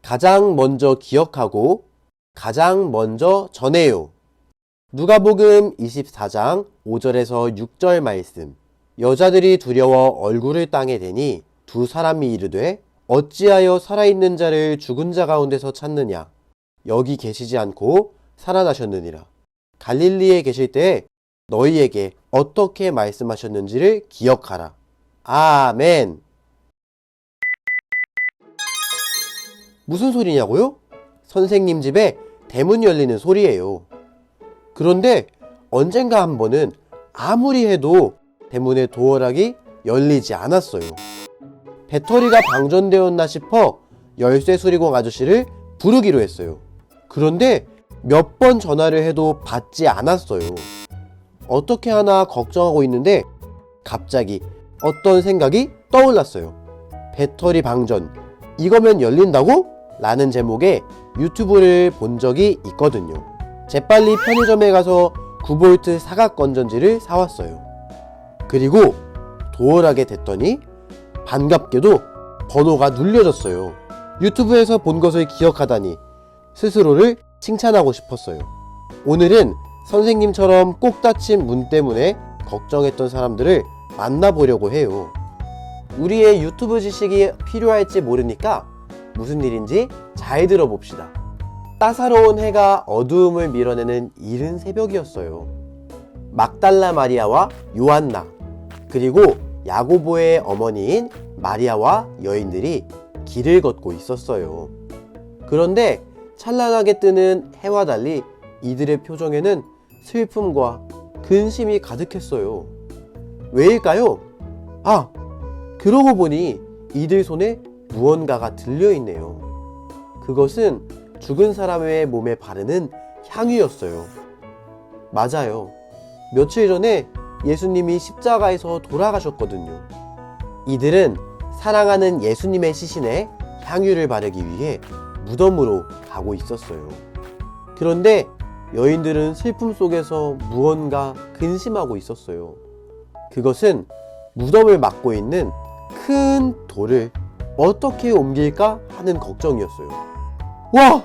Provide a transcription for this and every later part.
가장 먼저 기억하고 가장 먼저 전해요. 누가복음 24장 5절에서 6절 말씀. 여자들이 두려워 얼굴을 땅에 대니 두 사람이 이르되 어찌하여 살아있는 자를 죽은 자 가운데서 찾느냐. 여기 계시지 않고 살아나셨느니라. 갈릴리에 계실 때에 너희에게 어떻게 말씀하셨는지를 기억하라. 아멘. 무슨 소리냐고요? 선생님 집에 대문 열리는 소리예요. 그런데 언젠가 한 번은 아무리 해도 대문의 도어락이 열리지 않았어요. 배터리가 방전되었나 싶어 열쇠 수리공 아저씨를 부르기로 했어요. 그런데 몇 번 전화를 해도 받지 않았어요. 어떻게 하나 걱정하고 있는데 갑자기 어떤 생각이 떠올랐어요. 배터리 방전, 이거면 열린다고? 라는 제목의 유튜브를 본 적이 있거든요. 재빨리 편의점에 가서 9V 사각 건전지를 사왔어요. 그리고 도어락에 댔더니 반갑게도 번호가 눌려졌어요. 유튜브에서 본 것을 기억하다니 스스로를 칭찬하고 싶었어요. 오늘은 선생님처럼 꼭 닫힌 문 때문에 걱정했던 사람들을 만나보려고 해요. 우리의 유튜브 지식이 필요할지 모르니까 무슨 일인지 잘 들어봅시다. 따사로운 해가 어두움을 밀어내는 이른 새벽이었어요. 막달라 마리아와 요한나, 그리고 야고보의 어머니인 마리아와 여인들이 길을 걷고 있었어요. 그런데 찬란하게 뜨는 해와 달리 이들의 표정에는 슬픔과 근심이 가득했어요. 왜일까요? 아, 그러고 보니 이들 손에 무언가가 들려있네요. 그것은 죽은 사람의 몸에 바르는 향유였어요. 맞아요. 며칠 전에 예수님이 십자가에서 돌아가셨거든요. 이들은 사랑하는 예수님의 시신에 향유를 바르기 위해 무덤으로 가고 있었어요. 그런데 여인들은 슬픔 속에서 무언가 근심하고 있었어요. 그것은 무덤을 막고 있는 큰 돌을 어떻게 옮길까 하는 걱정이었어요. 와!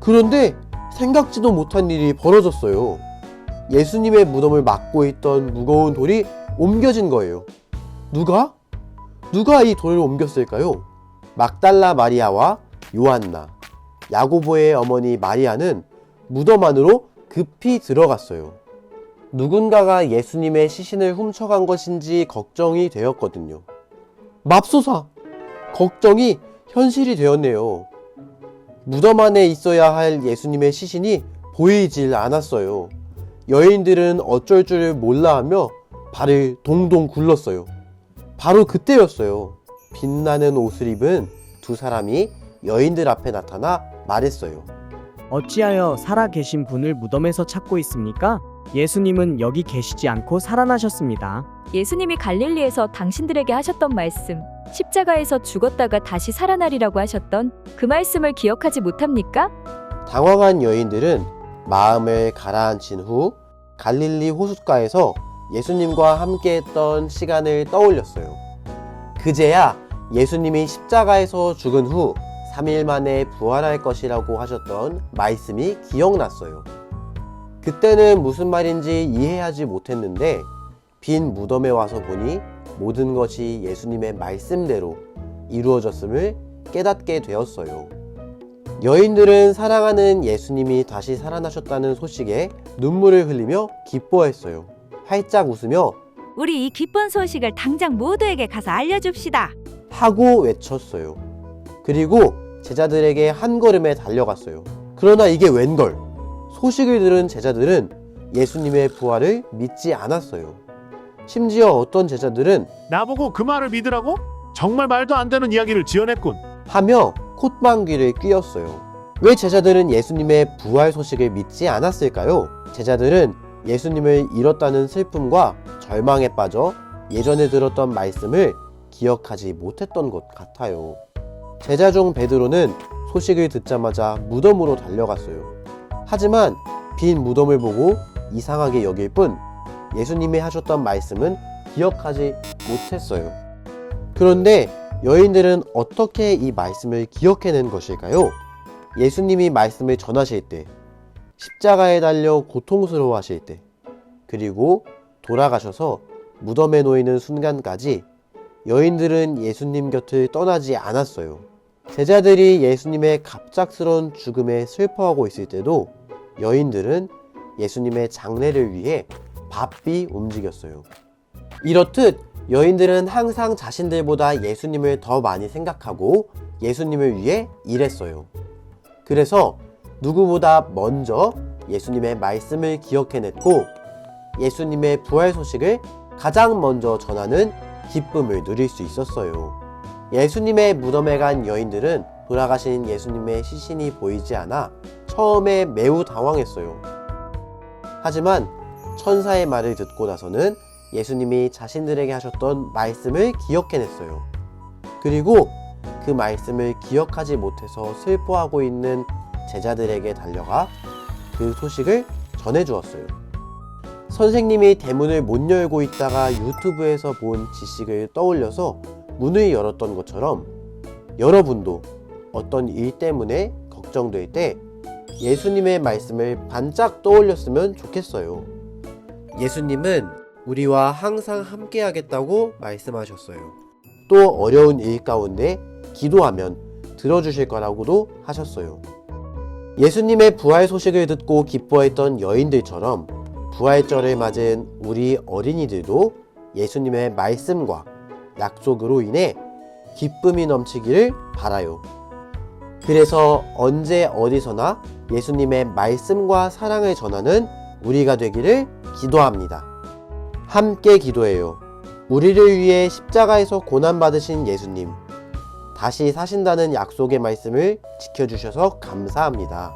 그런데 생각지도 못한 일이 벌어졌어요. 예수님의 무덤을 막고 있던 무거운 돌이 옮겨진 거예요. 누가 이 돌을 옮겼을까요? 막달라 마리아와 요한나, 야고보의 어머니 마리아는 무덤 안으로 급히 들어갔어요. 누군가가 예수님의 시신을 훔쳐간 것인지 걱정이 되었거든요. 맙소사! 걱정이 현실이 되었네요. 무덤 안에 있어야 할 예수님의 시신이 보이질 않았어요. 여인들은 어쩔 줄 몰라 하며 발을 동동 굴렀어요. 바로 그때였어요. 빛나는 옷을 입은 두 사람이 여인들 앞에 나타나 말했어요. 어찌하여 살아계신 분을 무덤에서 찾고 있습니까? 예수님은 여기 계시지 않고 살아나셨습니다. 예수님이 갈릴리에서 당신들에게 하셨던 말씀, 십자가에서 죽었다가 다시 살아나리라고 하셨던 그 말씀을 기억하지 못합니까? 당황한 여인들은 마음을 가라앉힌 후 갈릴리 호숫가에서 예수님과 함께했던 시간을 떠올렸어요. 그제야 예수님이 십자가에서 죽은 후 3일 만에 부활할 것이라고 하셨던 말씀이 기억났어요. 그때는 무슨 말인지 이해하지 못했는데 빈 무덤에 와서 보니 모든 것이 예수님의 말씀대로 이루어졌음을 깨닫게 되었어요. 여인들은 사랑하는 예수님이 다시 살아나셨다는 소식에 눈물을 흘리며 기뻐했어요. 활짝 웃으며 우리 이 기쁜 소식을 당장 모두에게 가서 알려줍시다. 하고 외쳤어요. 그리고 제자들에게 한 걸음에 달려갔어요. 그러나 이게 웬걸? 소식을 들은 제자들은 예수님의 부활을 믿지 않았어요. 심지어 어떤 제자들은 나보고 그 말을 믿으라고? 정말 말도 안 되는 이야기를 지어냈군. 하며 콧방귀를 뀌었어요. 왜 제자들은 예수님의 부활 소식을 믿지 않았을까요? 제자들은 예수님을 잃었다는 슬픔과 절망에 빠져 예전에 들었던 말씀을 기억하지 못했던 것 같아요. 제자 중 베드로는 소식을 듣자마자 무덤으로 달려갔어요. 하지만 빈 무덤을 보고 이상하게 여길 뿐 예수님이 하셨던 말씀은 기억하지 못했어요. 그런데 여인들은 어떻게 이 말씀을 기억해낸 것일까요? 예수님이 말씀을 전하실 때, 십자가에 달려 고통스러워 하실 때, 그리고 돌아가셔서 무덤에 놓이는 순간까지 여인들은 예수님 곁을 떠나지 않았어요. 제자들이 예수님의 갑작스러운 죽음에 슬퍼하고 있을 때도 여인들은 예수님의 장례를 위해 바삐 움직였어요. 이렇듯 여인들은 항상 자신들보다 예수님을 더 많이 생각하고 예수님을 위해 일했어요. 그래서 누구보다 먼저 예수님의 말씀을 기억해냈고 예수님의 부활 소식을 가장 먼저 전하는 기쁨을 누릴 수 있었어요. 예수님의 무덤에 간 여인들은 돌아가신 예수님의 시신이 보이지 않아 처음에 매우 당황했어요. 하지만 천사의 말을 듣고 나서는 예수님이 자신들에게 하셨던 말씀을 기억해냈어요. 그리고 그 말씀을 기억하지 못해서 슬퍼하고 있는 제자들에게 달려가 그 소식을 전해주었어요. 선생님이 대문을 못 열고 있다가 유튜브에서 본 지식을 떠올려서 문을 열었던 것처럼 여러분도 어떤 일 때문에 걱정될 때 예수님의 말씀을 반짝 떠올렸으면 좋겠어요. 예수님은 우리와 항상 함께 하겠다고 말씀하셨어요. 또 어려운 일 가운데 기도하면 들어주실 거라고도 하셨어요. 예수님의 부활 소식을 듣고 기뻐했던 여인들처럼 부활절을 맞은 우리 어린이들도 예수님의 말씀과 약속으로 인해 기쁨이 넘치기를 바라요. 그래서 언제 어디서나 예수님의 말씀과 사랑을 전하는 우리가 되기를 기도합니다. 함께 기도해요. 우리를 위해 십자가에서 고난받으신 예수님, 다시 사신다는 약속의 말씀을 지켜주셔서 감사합니다.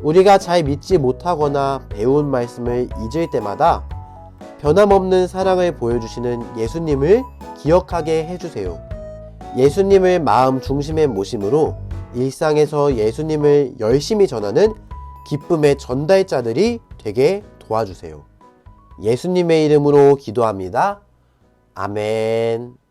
우리가 잘 믿지 못하거나 배운 말씀을 잊을 때마다 변함없는 사랑을 보여주시는 예수님을 기억하게 해주세요. 예수님을 마음 중심에 모심으로 일상에서 예수님을 열심히 전하는 기쁨의 전달자들이 되게 도와주세요. 예수님의 이름으로 기도합니다. 아멘.